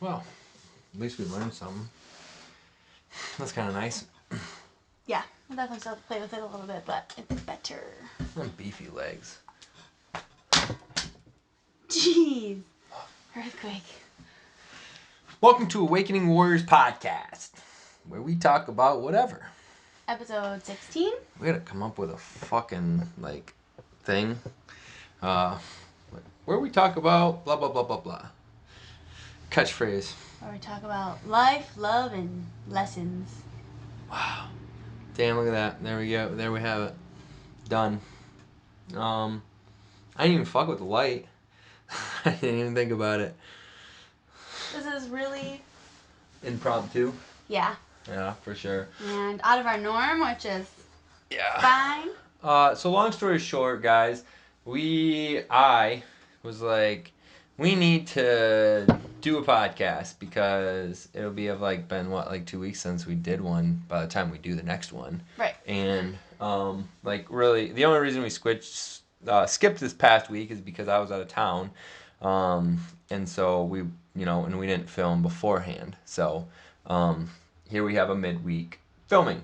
Well, at least we learned something. That's kind of nice. Yeah, I definitely still have to play with it a little bit, but it's better. And beefy legs. Jeez. Earthquake. Welcome to Awakening Warriors Podcast, where we talk about whatever. Episode 16? We gotta come up with a fucking, thing. Where we talk about blah, blah, blah, blah, blah. Catchphrase. Where we talk about life, love, and lessons. Wow. Damn, look at that. There we go. There we have it. Done. I didn't even fuck with the light. I didn't even think about it. This is really... Impromptu. Yeah. Yeah, for sure. And out of our norm, which is Yeah. fine. So long story short, guys, I was like, we need to do a podcast because it'll be been 2 weeks since we did one by the time we do the next one. Right. And really the only reason we skipped this past week is because I was out of town. And so we didn't film beforehand. So here we have a midweek filming.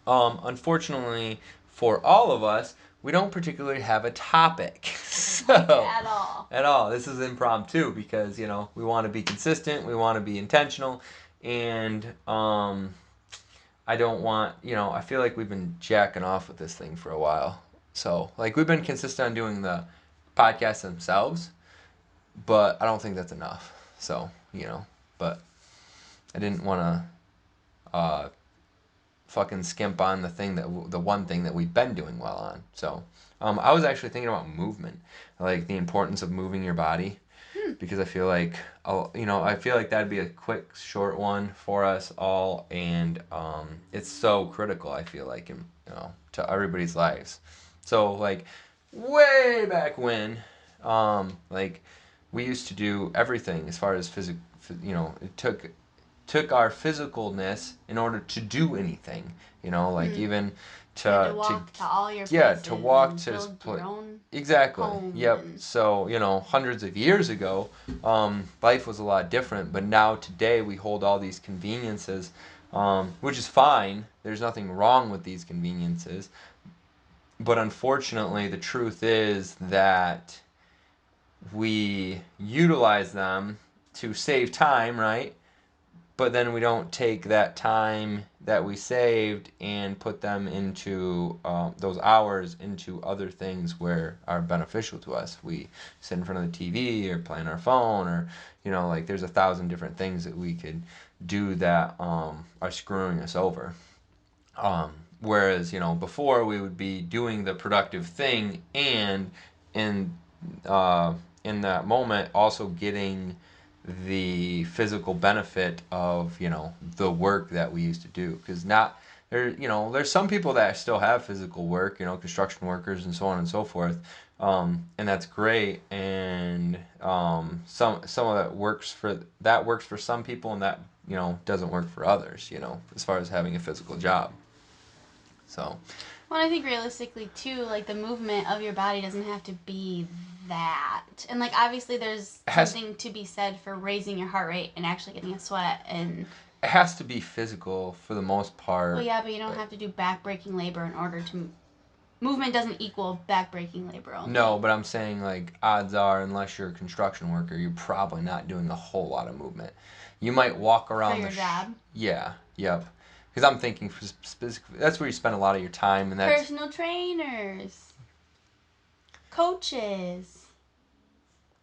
Unfortunately for all of us, we don't particularly have a topic. So At all. This is impromptu because, we want to be consistent, we want to be intentional, and I don't want, I feel like we've been jacking off with this thing for a while. So, we've been consistent on doing the podcasts themselves, but I don't think that's enough. So, but I didn't want to fucking skimp on the one thing that we've been doing well on. So, I was actually thinking about movement, like the importance of moving your body, because I feel like, that'd be a quick, short one for us all, and it's so critical. I feel like, to everybody's lives. So, way back when, we used to do everything as far as it took our physicalness in order to do anything, even to walk to all your places. Yeah, to walk to build your own exactly. home Yep. and... So, hundreds of years ago, life was a lot different, but now today we hold all these conveniences, which is fine. There's nothing wrong with these conveniences. But unfortunately, the truth is that we utilize them to save time, right? But then we don't take that time that we saved and put them into those hours into other things where are beneficial to us. We sit in front of the TV or play on our phone, or there's 1,000 different things that we could do that are screwing us over. Whereas before we would be doing the productive thing and in that moment also getting the physical benefit of the work that we used to do, because there's some people that still have physical work, construction workers and so on and so forth, and that's great, and some of that works for some people, and that doesn't work for others, as far as having a physical job. So well, I think realistically too, the movement of your body doesn't have to be that. And obviously there's something to be said for raising your heart rate and actually getting a sweat, and it has to be physical for the most part. Well, yeah, but you don't have to do back-breaking labor in order to... Movement doesn't equal back-breaking labor only. No, but I'm saying odds are, unless you're a construction worker, you're probably not doing a whole lot of movement. You might walk around for your job. Yeah, yep. Because I'm thinking specifically, that's where you spend a lot of your time, and that's personal trainers, coaches.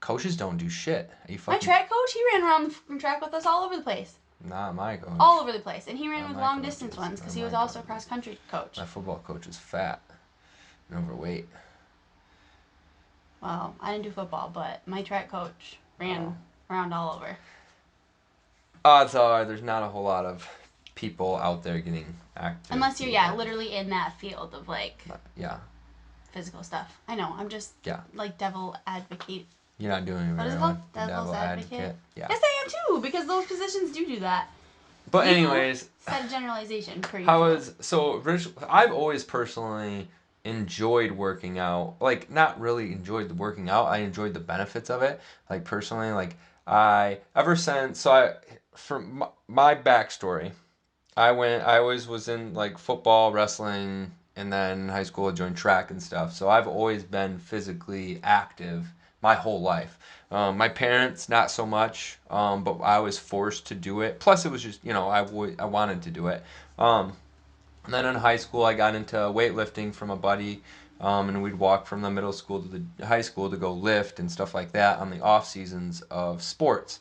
Coaches don't do shit. Are you My track coach, he ran around the track with us all over the place. Not my coach. All over the place, and he ran Not with my long coaches. distance ones because Not he was my also a coaches. cross country coach. My football coach is fat and overweight. Well, I didn't do football, but my track coach ran around all over. Odds are there's not a whole lot of people out there getting active. Unless you're, literally in that field of, yeah, physical stuff. I know, I'm just, devil advocate. You're not doing it What is it called? Devil's advocate? Yeah. Yes, I am too, because those positions do that. But anyways, set a generalization per I've always personally enjoyed working out. Not really enjoyed the working out. I enjoyed the benefits of it. Personally, For my backstory, I always was in like football, wrestling, and then in high school I joined track and stuff. So I've always been physically active my whole life. My parents, not so much, but I was forced to do it. Plus, it was just, I wanted to do it. Um, and then in high school, I got into weightlifting from a buddy, and we'd walk from the middle school to the high school to go lift and stuff like that on the off seasons of sports.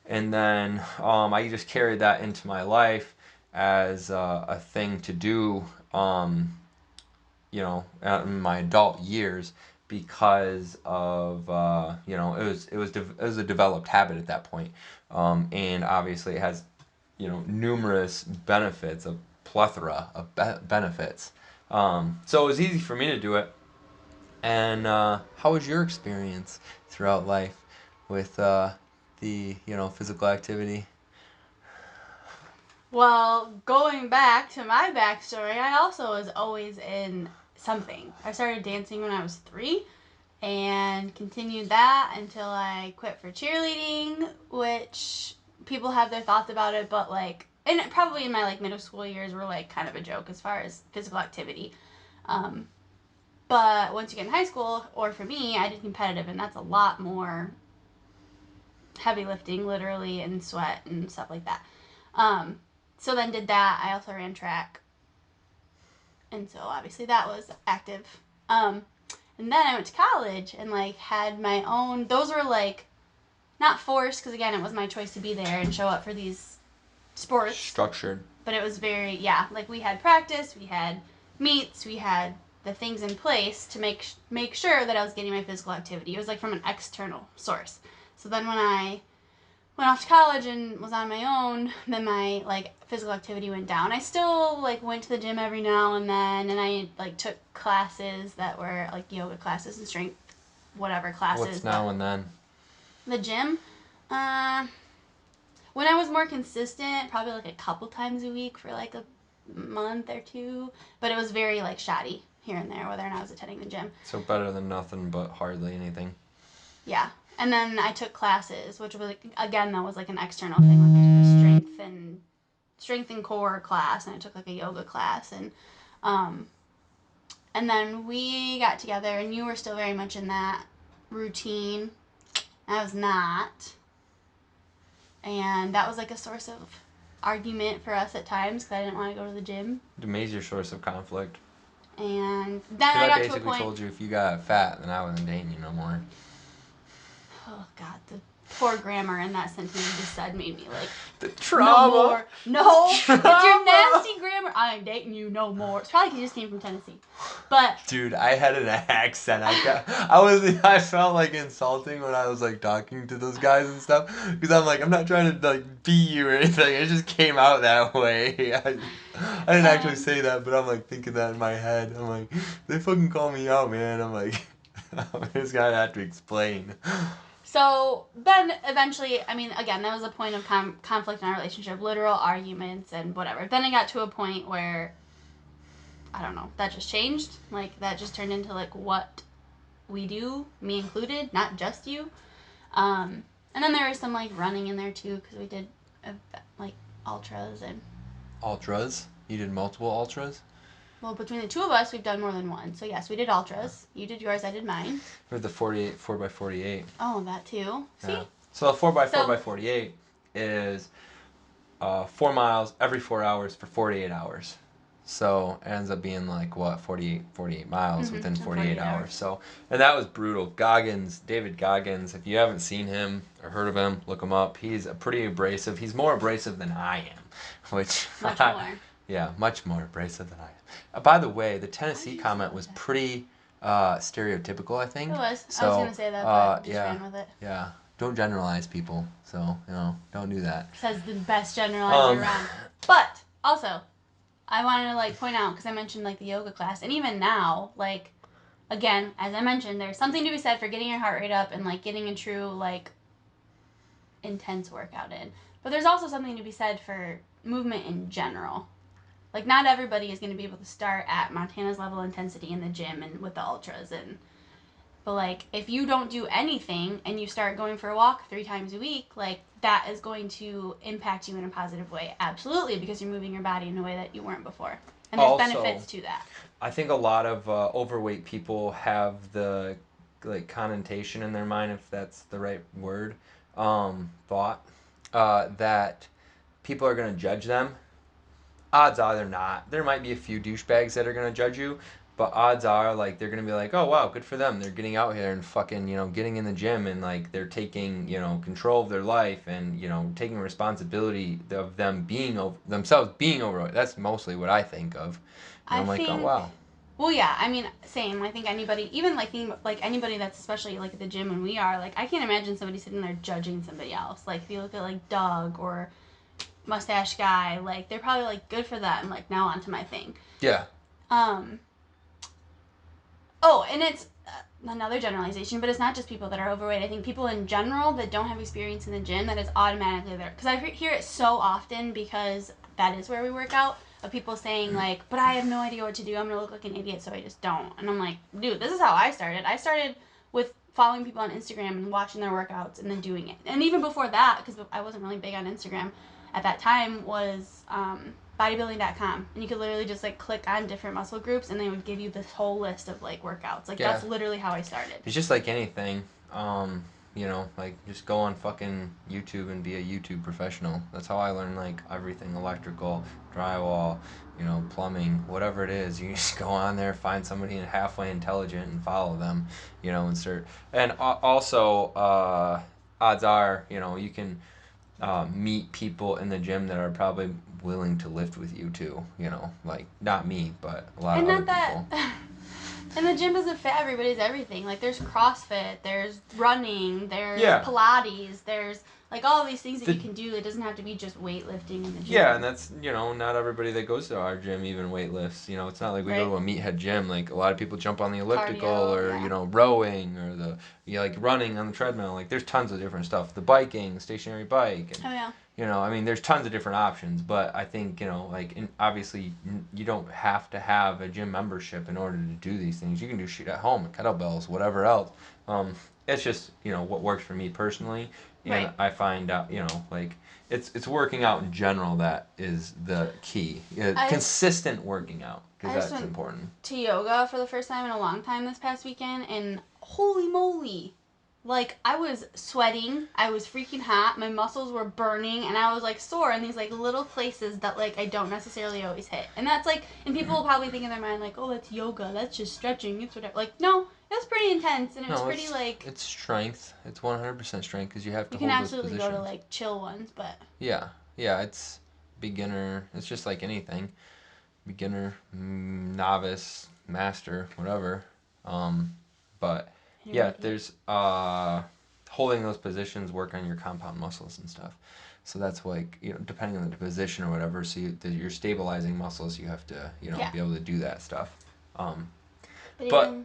And then I just carried that into my life as a thing to do, in my adult years because of it was a developed habit at that point, and obviously it has numerous benefits, a plethora of benefits. So it was easy for me to do it. And how was your experience throughout life with the physical activity? Well, going back to my backstory, I also was always in something. I started dancing when I was 3 and continued that until I quit for cheerleading, which people have their thoughts about it, but like, and probably in my like middle school years were like kind of a joke as far as physical activity. Um, but once you get in high school, or for me, I did competitive, and that's a lot more heavy lifting, literally, and sweat and stuff like that. Um, so then did that. I also ran track, and so obviously that was active. And then I went to college and like had my own. Those were like not forced because again it was my choice to be there and show up for these sports. Structured. But it was very like we had practice, we had meets, we had the things in place to make sure that I was getting my physical activity. It was like from an external source. So then when I went off to college and was on my own, then my like physical activity went down. I still like went to the gym every now and then, and I like took classes that were like yoga classes and strength whatever classes. What's now and then? The gym, when I was more consistent, probably like a couple times a week for like a month or 2, but it was very like shoddy here and there whether or not I was attending the gym. So better than nothing, but hardly anything. Yeah. And then I took classes, which was, again, that was like an external thing. Like I took a strength and core class, and I took like a yoga class. And then we got together, and you were still very much in that routine. I was not. And that was like a source of argument for us at times because I didn't want to go to the gym. A major source of conflict. And then I got to a point. I basically told you if you got fat, then I wasn't dating you no more. Oh God, the poor grammar in that sentence you just said made me like the trauma. No more. No, trauma. It's your nasty grammar. I ain't dating you no more. It's probably because you just came from Tennessee. But dude, I had an accent. I felt like insulting when I was like talking to those guys and stuff because I'm like I'm not trying to like be you or anything. It just came out that way. I didn't actually say that, but I'm like thinking that in my head. I'm like they fucking call me out, man. I'm like I just gotta have to explain. So then eventually, I mean, again, that was a point of conflict in our relationship, literal arguments and whatever. Then it got to a point where, I don't know, that just changed. Like, that just turned into, like, what we do, me included, not just you. And then there was some, like, running in there, too, because we did, like, ultras and... Ultras? You did multiple ultras? Well, between the two of us, we've done more than one. So, yes, we did ultras. You did yours, I did mine. For the 4x48. Oh, that too. See? Yeah. So, a 4x48 is 4 miles every 4 hours for 48 hours. So, it ends up being like, what, 48 miles within 48 hours. So, and that was brutal. David Goggins, if you haven't seen him or heard of him, look him up. He's pretty abrasive. He's more abrasive than I am. Which... Much more. Yeah, much more abrasive than I am. By the way, the Tennessee comment was pretty stereotypical, I think. It was. So, I was going to say that, but just ran with it. Yeah. Don't generalize people. So, don't do that. Says the best generalizer around. But, also, I wanted to, like, point out, because I mentioned, like, the yoga class, and even now, like, again, as I mentioned, there's something to be said for getting your heart rate up and, like, getting a true, like, intense workout in. But there's also something to be said for movement in general. Like, not everybody is going to be able to start at Montana's level of intensity in the gym and with the ultras. And But, like, if you don't do anything and you start going for a walk 3 times a week, like, that is going to impact you in a positive way. Absolutely, because you're moving your body in a way that you weren't before. And there's benefits to that. I think a lot of overweight people have the like connotation in their mind, if that's the right word, thought, that people are going to judge them. Odds are they're not. There might be a few douchebags that are going to judge you, but odds are like they're going to be like, oh wow, good for them. They're getting out here and fucking, getting in the gym, and like they're taking, control of their life, and, taking responsibility of them being themselves being overweight. That's mostly what I think of. And I'm like, oh wow. Well, yeah, I mean, same. I think anybody, even like anybody that's especially like at the gym when we are, like, I can't imagine somebody sitting there judging somebody else. Like, if you look at like Doug or Mustache Guy, like, they're probably like, good for them. Like, now onto my thing. Yeah. Oh, and it's another generalization, but it's not just people that are overweight. I think people in general that don't have experience in the gym, that is automatically there. Because I hear it so often, because that is where we work out, of people saying, like, but I have no idea what to do. I'm going to look like an idiot, so I just don't. And I'm like, dude, this is how I started. I started with following people on Instagram and watching their workouts and then doing it. And even before that, because I wasn't really big on Instagram at that time, was bodybuilding.com. And you could literally just, like, click on different muscle groups, and they would give you this whole list of, like, workouts. Like, that's literally how I started. It's just like anything. Like, just go on fucking YouTube and be a YouTube professional. That's how I learned, like, everything. Electrical, drywall, plumbing, whatever it is. You just go on there, find somebody halfway intelligent and follow them, and start. And also, odds are, you can meet people in the gym that are probably willing to lift with you, too. Like, not me, but a lot of other people. And the gym isn't for everybody's everything. Like, there's CrossFit, there's running, there's Pilates, there's, like, all of these things that you can do. It doesn't have to be just weightlifting in the gym. Yeah, and that's, not everybody that goes to our gym even weightlifts. It's not like we go to a meathead gym. Like, a lot of people jump on the elliptical or, rowing or like, running on the treadmill. Like, there's tons of different stuff. The biking, stationary bike. And, there's tons of different options, but I think, obviously you don't have to have a gym membership in order to do these things. You can do shit at home, kettlebells, whatever else. It's just, what works for me personally. And I find out, it's working out in general that is the key. Consistent working out, because that's important. To yoga for the first time in a long time this past weekend, and holy moly. Like, I was sweating, I was freaking hot, my muscles were burning, and I was, like, sore in these, like, little places that, like, I don't necessarily always hit. And that's, like, and people will probably think in their mind, like, oh, that's yoga, that's just stretching, it's whatever. Like, no, it was pretty intense, and it was pretty, like... It's strength. It's 100% strength, because you have to hold those positions. You can absolutely go to, like, chill ones, but... Yeah, it's beginner, it's just like anything. Beginner, novice, master, whatever. But... Yeah, there's holding those positions, work on your compound muscles and stuff. So that's like, depending on the position or whatever, so you're stabilizing muscles, you have to, be able to do that stuff. But go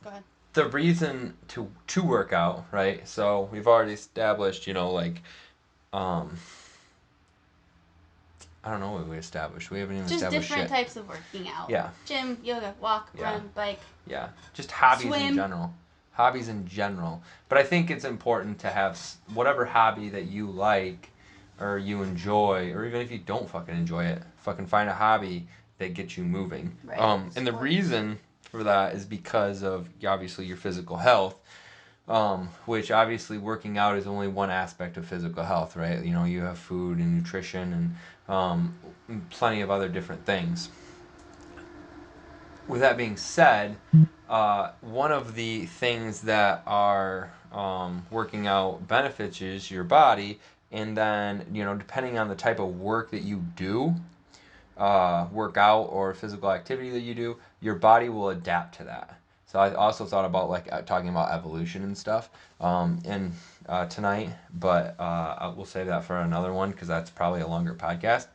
ahead. The reason to work out, right? So we've already established, like, I don't know what we established. We haven't even established just different types of working out. Yeah. Gym, yoga, walk, run, bike. Yeah. Just hobbies swim. In general. Hobbies in general. But I think it's important to have whatever hobby that you like or you enjoy, or even if you don't fucking enjoy it, fucking find a hobby that gets you moving. Right. And the reason for that is because of, obviously, your physical health, which obviously working out is only one aspect of physical health, right? You have food and nutrition and plenty of other different things. With that being said, one of the things that are working out benefits is your body, and then, depending on the type of work that you do, workout or physical activity that you do, your body will adapt to that. So I also thought about, like, talking about evolution and stuff tonight, but we'll save that for another one, because that's probably a longer podcast.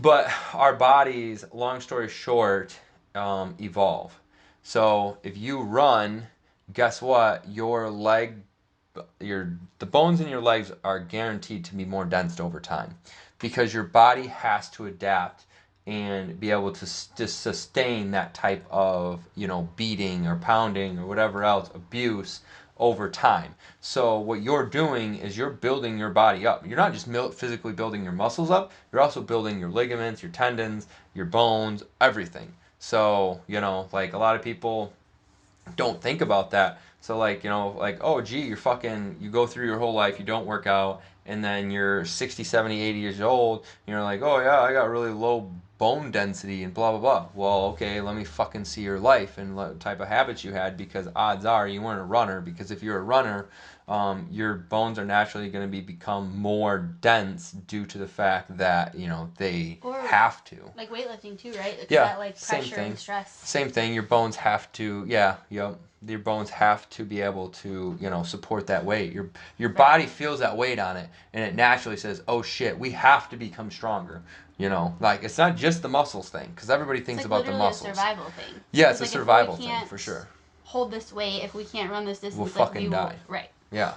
But our bodies, long story short, evolve. So if you run, guess what? The bones in your legs are guaranteed to be more dense over time, because your body has to adapt and be able to just sustain that type of, beating or pounding or whatever else, abuse over time. So what you're doing is you're building your body up. You're not just physically building your muscles up, you're also building your ligaments, your tendons, your bones, everything. So, like a lot of people don't think about that. So like, like, oh gee, you go through your whole life, you don't work out, and then you're 60, 70, 80 years old, and you're like, oh yeah, I got really low bone density and blah blah blah. Well, okay, let me fucking see your life and what type of habits you had, because odds are you weren't a runner, because if you're a runner, your bones are naturally going to become more dense due to the fact that they have to. Like weightlifting too, right? It's Yeah, that like pressure and stress. Same thing. Your bones have to. Yeah, yep. Your bones have to be able to support that weight. Your body feels that weight on it, and it naturally says, "Oh shit, we have to become stronger." Like it's not just the muscles thing, because everybody thinks it's about the muscles. It's a survival thing. Yeah, it's a survival thing for sure. Hold this weight, if we can't run this distance, we'll fucking die. Right. Yeah.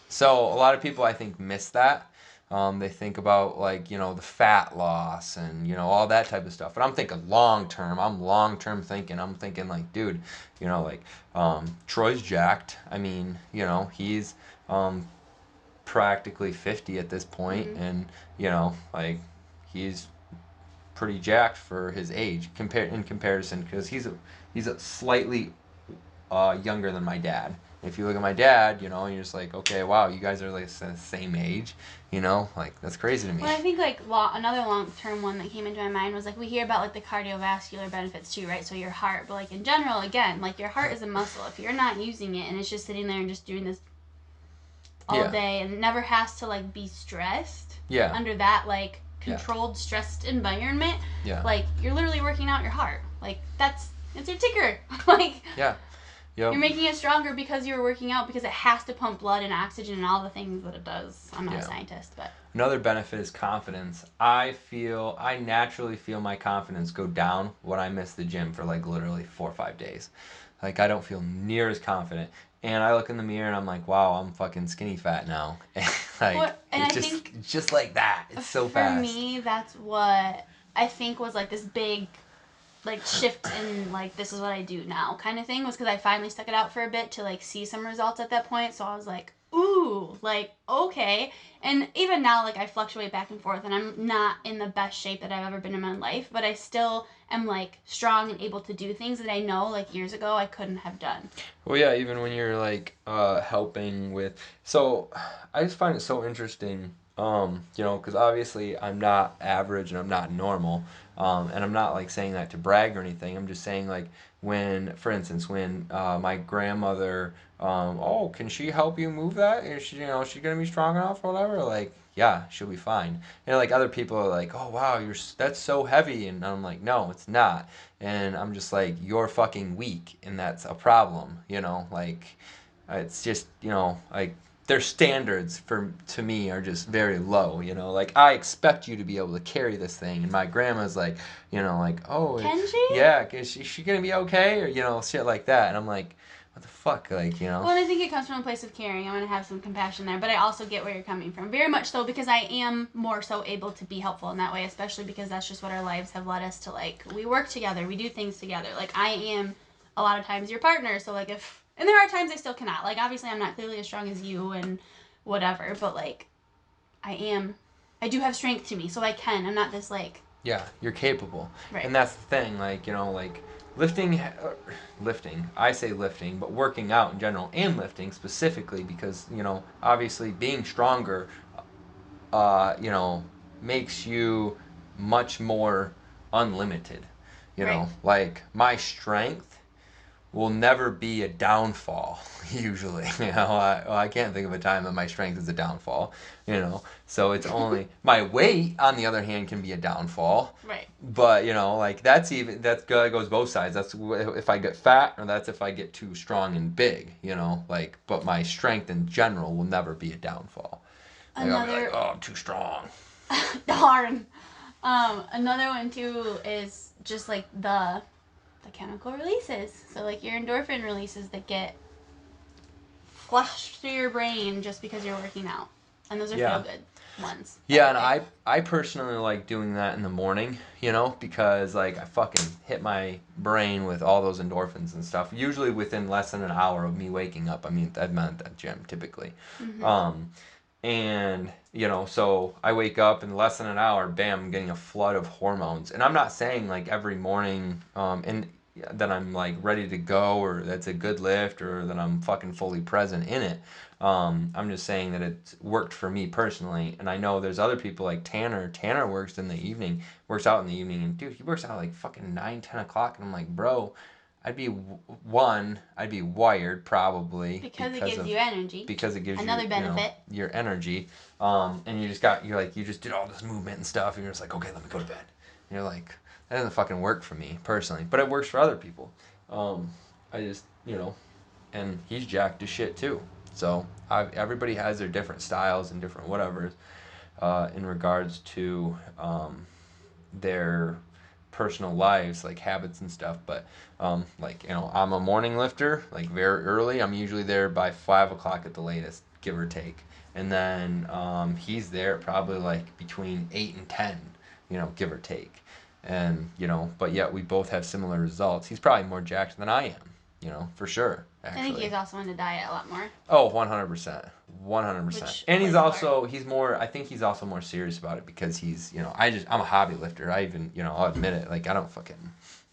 So a lot of people, I think, miss that. They think about like the fat loss and all that type of stuff. But I'm thinking long term. I'm long term thinking. I'm thinking like, dude, like Troy's jacked. I mean, he's practically 50 at this point, and like he's pretty jacked for his age in comparison, because he's a slightly younger than my dad. If you look at my dad, you're just like, okay, wow, you guys are like the same age, like that's crazy to me. Well, I think like another long-term one that came into my mind was like we hear about like the cardiovascular benefits too, right? So your heart, but like in general, again, like your heart is a muscle. If you're not using it and it's just sitting there and just doing this all day and it never has to like be stressed under that like controlled, stressed environment, like you're literally working out your heart. Like it's your ticker. Like Yep. You're making it stronger because you're working out, because it has to pump blood and oxygen and all the things that it does. I'm not a scientist, but another benefit is confidence. I naturally feel my confidence go down when I miss the gym for like literally 4 or 5 days. Like I don't feel near as confident. And I look in the mirror and I'm like, wow, I'm fucking skinny fat now. It's just like that. It's so fast. For me, that's what I think was like this big like shift in like this is what I do now kind of thing, was because I finally stuck it out for a bit to like see some results at that point. So I was like, ooh, like okay. And even now, like I fluctuate back and forth, and I'm not in the best shape that I've ever been in my life, but I still am like strong and able to do things that I know like years ago I couldn't have done. Well, yeah, even when you're like helping with, so I just find it so interesting. Because obviously I'm not average and I'm not normal, and I'm not like saying that to brag or anything. I'm just saying like for instance, when my grandmother, oh, can she help you move that? Is she, she gonna be strong enough or whatever? Like, yeah, she'll be fine. And like other people are like, oh wow, that's so heavy, and I'm like, no, it's not. And I'm just like, you're fucking weak, and that's a problem. Like, it's just like their standards to me are just very low, like I expect you to be able to carry this thing, and my grandma's like, like, oh, can she? Yeah, is she gonna be okay, or shit like that, and I'm like, what the fuck, like, Well, and I think it comes from a place of caring. I'm gonna have some compassion there, but I also get where you're coming from, very much so, because I am more so able to be helpful in that way, especially because that's just what our lives have led us to. Like, we work together, we do things together. Like, I am a lot of times your partner, so like and there are times I still cannot. Like, obviously, I'm not clearly as strong as you and whatever, but, like, I do have strength to me, so I can. I'm not this, like... Yeah, you're capable. Right. And that's the thing, like, like, lifting, I say lifting, but working out in general, and lifting specifically, because, obviously being stronger, makes you much more unlimited. Right. Like, my strength will never be a downfall, usually. I can't think of a time that my strength is a downfall, so it's only my weight, on the other hand, can be a downfall. Right. But like that goes both sides. That's if I get fat, or that's if I get too strong and big. Like, but my strength in general will never be a downfall. Like, I'll be like, oh, I'm too strong. Darn. Another one too is just like the chemical releases. So like your endorphin releases that get flushed through your brain just because you're working out. And those are Yeah. feel good ones. Yeah, and I personally like doing that in the morning, because like I fucking hit my brain with all those endorphins and stuff. Usually within less than an hour of me waking up. I mean, I'm at that gym typically. Mm-hmm. And so I wake up in less than an hour, bam, I'm getting a flood of hormones. And I'm not saying like every morning, and that I'm like ready to go or that's a good lift or that I'm fucking fully present in it. I'm just saying that it worked for me personally, and I know there's other people like Tanner. Tanner works in the evening, works out in the evening, and dude, he works out like fucking 9, 10 o'clock, and I'm like, bro, I'd be wired probably because it gives you energy. Because it gives another you benefit. Your energy, and you just did all this movement and stuff, and you're just like, okay, let me go to bed. And you're like, that doesn't fucking work for me personally, but it works for other people. I just and he's jacked as shit too. So everybody has their different styles and different whatevers in regards to their personal lives, like habits and stuff. But I'm a morning lifter, like very early. I'm usually there by 5 o'clock at the latest, give or take. And then he's there probably like between 8 and 10, give or take. And but yet we both have similar results. He's probably more jacked than I am, for sure. Actually. I think he's also into diet a lot more. Oh, 100%. 100%. And I think he's also more serious about it because he's, I'm a hobby lifter. I'll admit it. Like, I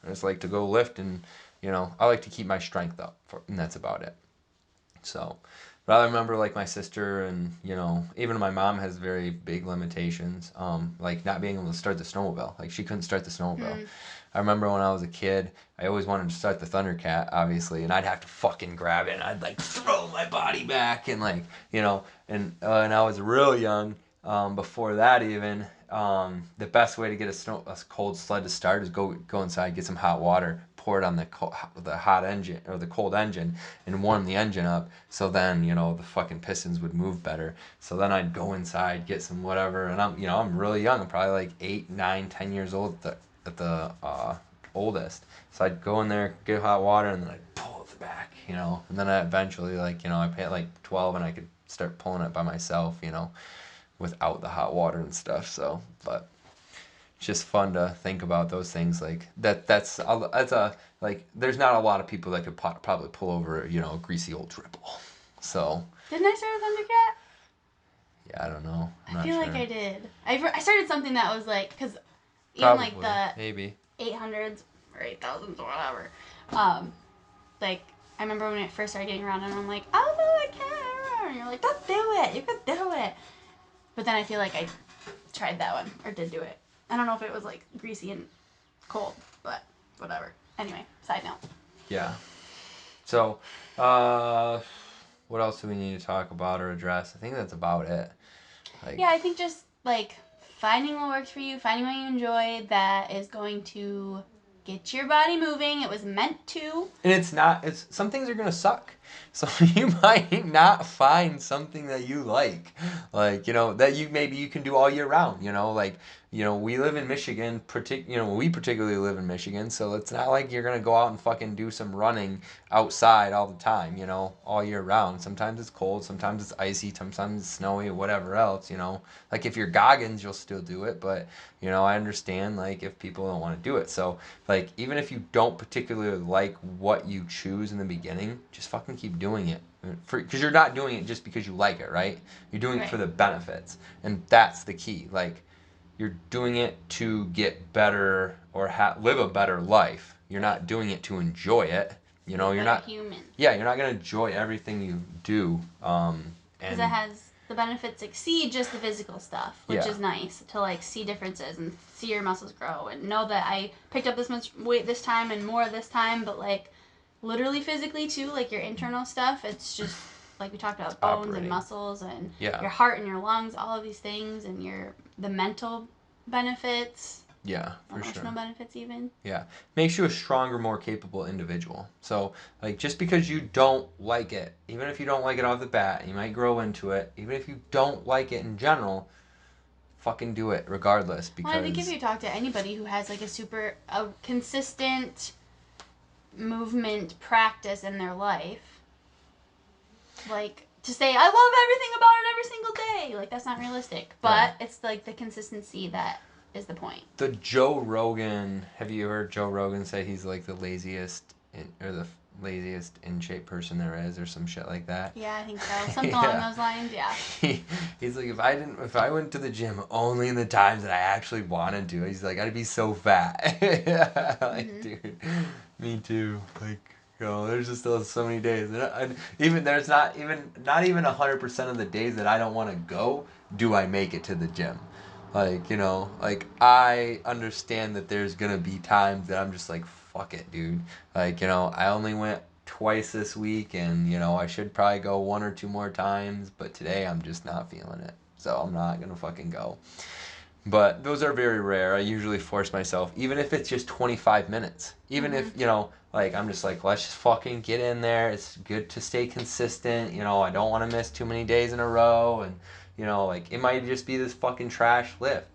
just like to go lift and, I like to keep my strength up, and that's about it. So, but I remember like my sister and, even my mom has very big limitations, like not being able to start the snowmobile. Like, she couldn't start the snowmobile. I remember when I was a kid, I always wanted to start the Thundercat, obviously, and I'd have to fucking grab it, and I'd like throw my body back, and like, and I was real young. Before that, even the best way to get a cold sled to start is go inside, get some hot water, pour it on the hot engine or the cold engine, and warm the engine up. So then the fucking pistons would move better. So then I'd go inside, get some whatever, and I'm really young. I'm probably like 8, 9, 10 years old at the oldest. So I'd go in there, get hot water, and then I'd pull it back, and then I eventually I hit like 12 and I could start pulling it by myself, without the hot water and stuff. So, but it's just fun to think about those things like that. That's a like. There's not a lot of people that could probably pull over a greasy old triple. So. Didn't I start with Thundercat? Yeah, I don't know. I feel like I did. I started something that was like, because even like the maybe 800s or 8000s or whatever. Like I remember when I first started getting around and I'm like, oh no, I can't. And you're like, don't do it. You can do it. But then I feel like I tried that one or did do it. I don't know if it was like greasy and cold, but whatever. Anyway, side note. Yeah. So, what else do we need to talk about or address? I think that's about it. Yeah, I think just like finding what works for you, finding what you enjoy that is going to get your body moving. It was meant to. And some things are going to suck. So you might not find something that you like, that maybe you can do all year round, we live in Michigan, we particularly live in Michigan, so it's not like you're going to go out and fucking do some running outside all the time, all year round. Sometimes it's cold, sometimes it's icy, sometimes it's snowy, whatever else, Like if you're Goggins, you'll still do it, but, I understand, like, if people don't want to do it. So, like, even if you don't particularly like what you choose in the beginning, just fucking keep doing it. Because you're not doing it just because you like it, right? You're doing it for the benefits. And that's the key. Like, you're doing it to get better or live a better life. You're not doing it to enjoy it. You're not human. Yeah, you're not gonna enjoy everything you do. Because it has the benefits exceed just the physical stuff, which is nice to like see differences and see your muscles grow and know that I picked up this much weight this time and more this time, but like literally physically too, like your internal stuff. It's just like we talked about bones and muscles and your heart and your lungs, all of these things, and the mental benefits. Yeah, for sure. Emotional benefits even. Yeah. Makes you a stronger, more capable individual. So, like, just because you don't like it, even if you don't like it off the bat, you might grow into it. Even if you don't like it in general, fucking do it regardless. Because I think if you talk to anybody who has, like, a consistent movement practice in their life, like, to say I love everything about it every single day. Like, that's not realistic. But it's like the consistency that is the point. The Joe Rogan, have you heard Joe Rogan say he's like the laziest laziest in shape person there is, or some shit like that? Yeah, I think so. Something along those lines, yeah. He's like, if I went to the gym only in the times that I actually wanted to, he's like, I'd be so fat. Like, dude, me too. Like, there's just still so many days, and there's not even 100% of the days that I don't want to go, do I make it to the gym. Like, like, I understand that there's gonna be times that I'm just like, fuck it, dude. Like, I only went twice this week, and, I should probably go one or two more times, but today I'm just not feeling it. So I'm not gonna fucking go. But those are very rare. I usually force myself, even if it's just 25 minutes. Even if, like, I'm just like, let's just fucking get in there. It's good to stay consistent. I don't want to miss too many days in a row. And, like, it might just be this fucking trash lift.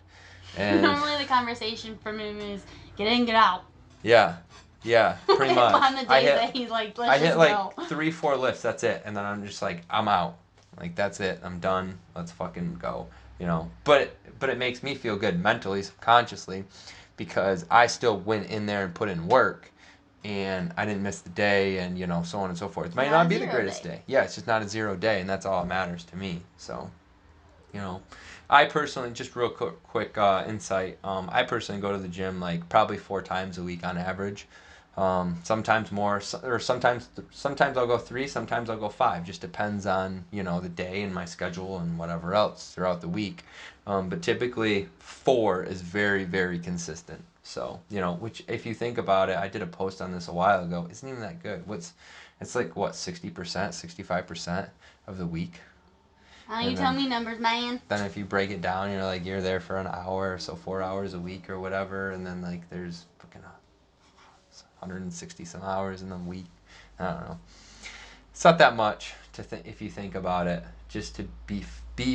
And normally the conversation from him is get in, get out. Yeah, pretty much. On the days that he's like, let's just go. I hit like 3-4 lifts, that's it. And then I'm just like, I'm out. Like, that's it. I'm done. Let's fucking go. But it makes me feel good mentally, subconsciously, because I still went in there and put in work, and I didn't miss the day, and so on and so forth. It might not be the greatest day. Yeah, it's just not a 0 day, and that's all that matters to me. So, I personally, just real quick insight. I personally go to the gym like probably 4 times a week on average. Sometimes more, or sometimes I'll go 3, sometimes I'll go 5. Just depends on the day and my schedule and whatever else throughout the week. But typically 4 is very, very consistent. So which, if you think about it, I did a post on this a while ago. Isn't even that good. It's like what, 60%, 65% of the week. You tell me numbers, man. Then if you break it down, you're there for an hour, so 4 hours a week or whatever, and then like there's fucking 160 some hours in the week. I don't know. It's not that much if you think about it, just to be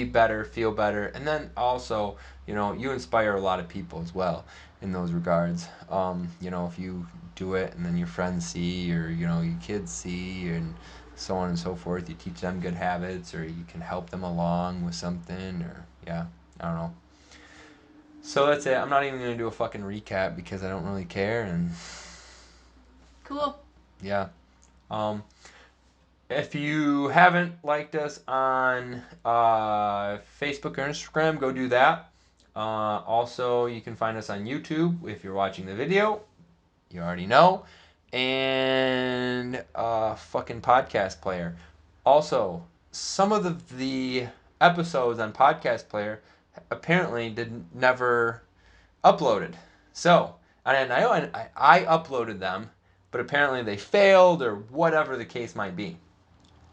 better, feel better, and then also you inspire a lot of people as well in those regards. If you do it and then your friends see, or your kids see, and so on and so forth, you teach them good habits, or you can help them along with something, or I don't know. So that's it. I'm not even gonna do a fucking recap because I don't really care. And cool. Yeah. If you haven't liked us on Facebook or Instagram, go do that. Also, you can find us on YouTube if you're watching the video. You already know. And fucking podcast player. Also, some of the episodes on podcast player apparently never uploaded. So, and I uploaded them, but apparently they failed, or whatever the case might be.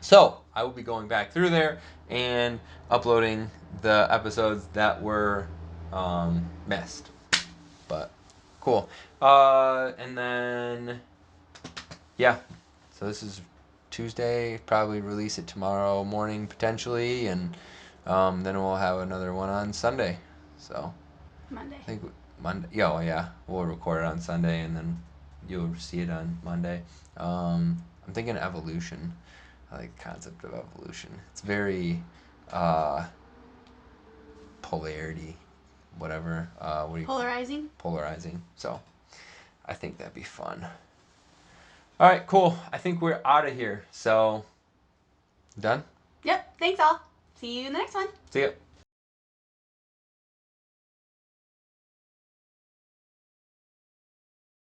So I will be going back through there and uploading the episodes that were missed. But cool. And then so this is Tuesday. Probably release it tomorrow morning potentially, and then we'll have another one on Sunday. So Monday. I think Monday. Yeah, we'll record it on Sunday, and then you'll see it on Monday. I'm thinking evolution. I like the concept of evolution. It's very polarity, whatever. What do you Polarizing. Polarizing. So I think that'd be fun. All right, cool. I think we're out of here. So done? Yep. Thanks all. See you in the next one. See ya.